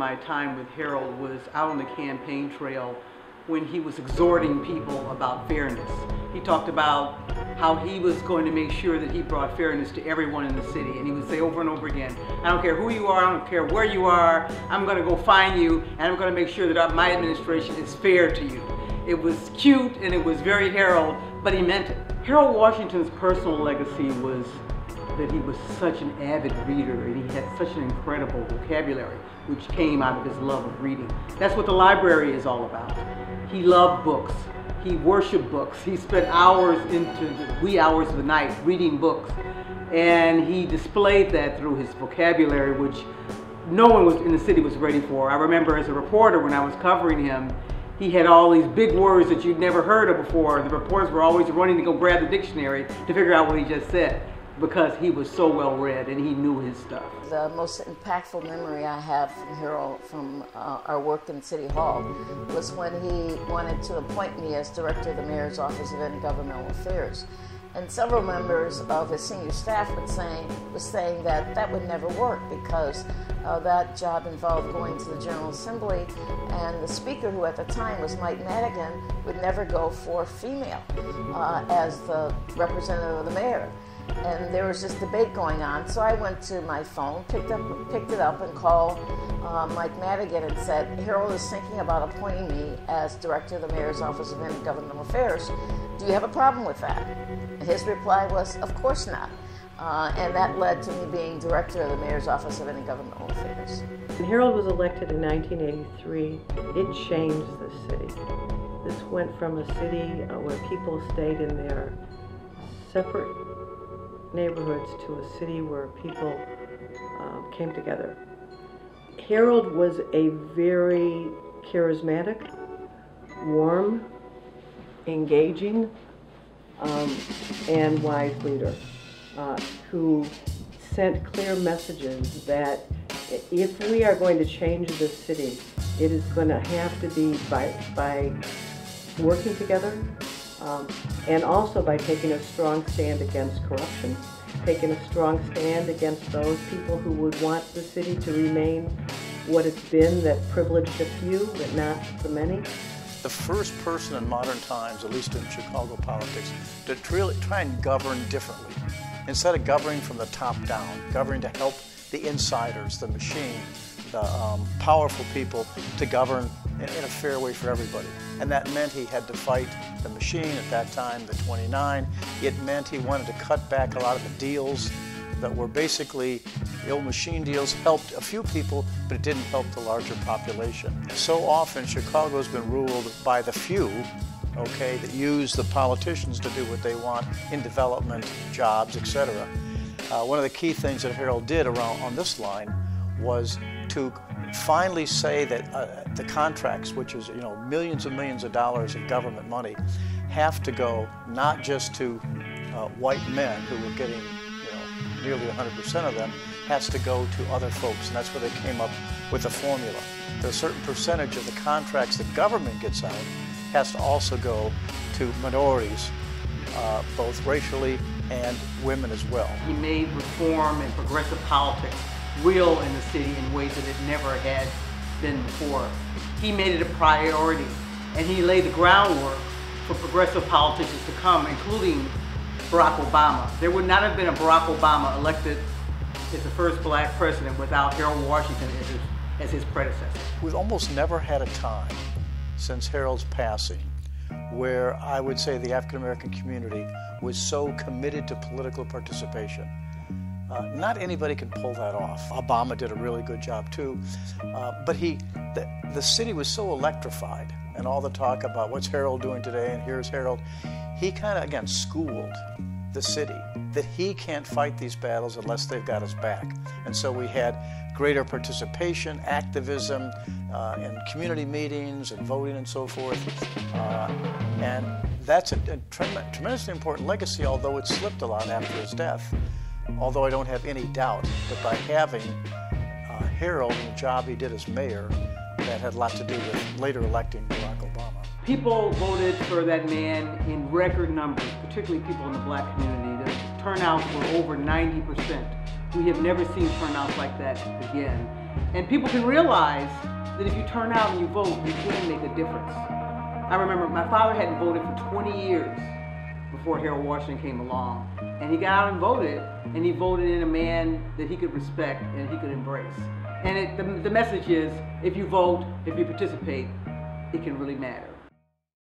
My time with Harold was out on the campaign trail when he was exhorting people about fairness. He talked about how he was going to make sure that he brought fairness to everyone in the city, and he would say over and over again, I don't care who you are, I don't care where you are, I'm going to go find you and I'm going to make sure that my administration is fair to you. It was cute and it was very Harold, but he meant it. Harold Washington's personal legacy was that he was such an avid reader and he had such an incredible vocabulary, which came out of his love of reading. That's what the library is all about. He loved books. He worshiped books. He spent hours into the wee hours of the night reading books. And he displayed that through his vocabulary, which no one was in the city was ready for. I remember as a reporter when I was covering him, he had all these big words that you'd never heard of before. The reporters were always running to go grab the dictionary to figure out what he just said, because he was so well read and he knew his stuff. The most impactful memory I have from Harold from our work in City Hall was when he wanted to appoint me as director of the Mayor's Office of Intergovernmental Affairs. And several members of his senior staff was saying that that would never work because that job involved going to the General Assembly, and the speaker, who at the time was Mike Madigan, would never go for female as the representative of the mayor. And there was this debate going on, so I went to my phone, picked it up and called Mike Madigan and said, Harold is thinking about appointing me as director of the Mayor's Office of Intergovernmental Affairs. Do you have a problem with that? And his reply was, of course not. And that led to me being director of the Mayor's Office of Intergovernmental Affairs. When Harold was elected in 1983, it changed the city. This went from a city where people stayed in their separate neighborhoods to a city where people came together. Harold was a very charismatic, warm, engaging, and wise leader who sent clear messages that if we are going to change this city, it is going to have to be by working together, and also by taking a strong stand against corruption, taking a strong stand against those people who would want the city to remain what it's been, that privileged a few but not the many. The first person in modern times, at least in Chicago politics, to really try and govern differently. Instead of governing from the top down, governing to help the insiders, the machine, the powerful people to govern in a fair way for everybody. And that meant he had to fight the machine at that time, the 29. It meant he wanted to cut back a lot of the deals that were basically, the old machine deals helped a few people, but it didn't help the larger population. So often Chicago's been ruled by the few, okay, that use the politicians to do what they want in development, jobs, etc. One of the key things that Harold did on this line was to finally say that the contracts, which is millions and millions of dollars in government money, have to go not just to white men who were getting nearly 100% of them, has to go to other folks, and that's where they came up with the formula. There's a certain percentage of the contracts the government gets out has to also go to minorities, both racially and women as well. He made reform and progressive politics real in the city in ways that it never had been before. He made it a priority, and he laid the groundwork for progressive politicians to come, including Barack Obama. There would not have been a Barack Obama elected as the first black president without Harold Washington as his predecessor. We've almost never had a time since Harold's passing where I would say the African American community was so committed to political participation. Not anybody can pull that off. Obama did a really good job too, but the city was so electrified, and all the talk about what's Harold doing today and here's Harold, he kind of, again, schooled the city that he can't fight these battles unless they've got his back. And so we had greater participation, activism, in community meetings and voting and so forth. And that's a tremendously important legacy, although it slipped a lot after his death. Although I don't have any doubt that by having Harold and the job he did as mayor, that had a lot to do with later electing Barack Obama. People voted for that man in record numbers, particularly people in the black community. The turnouts were over 90%. We have never seen turnouts like that again. And people can realize that if you turn out and you vote, you can make a difference. I remember my father hadn't voted for 20 years before Harold Washington came along. And he got out and he voted in a man that he could respect and he could embrace. And the message is, if you vote, if you participate, it can really matter.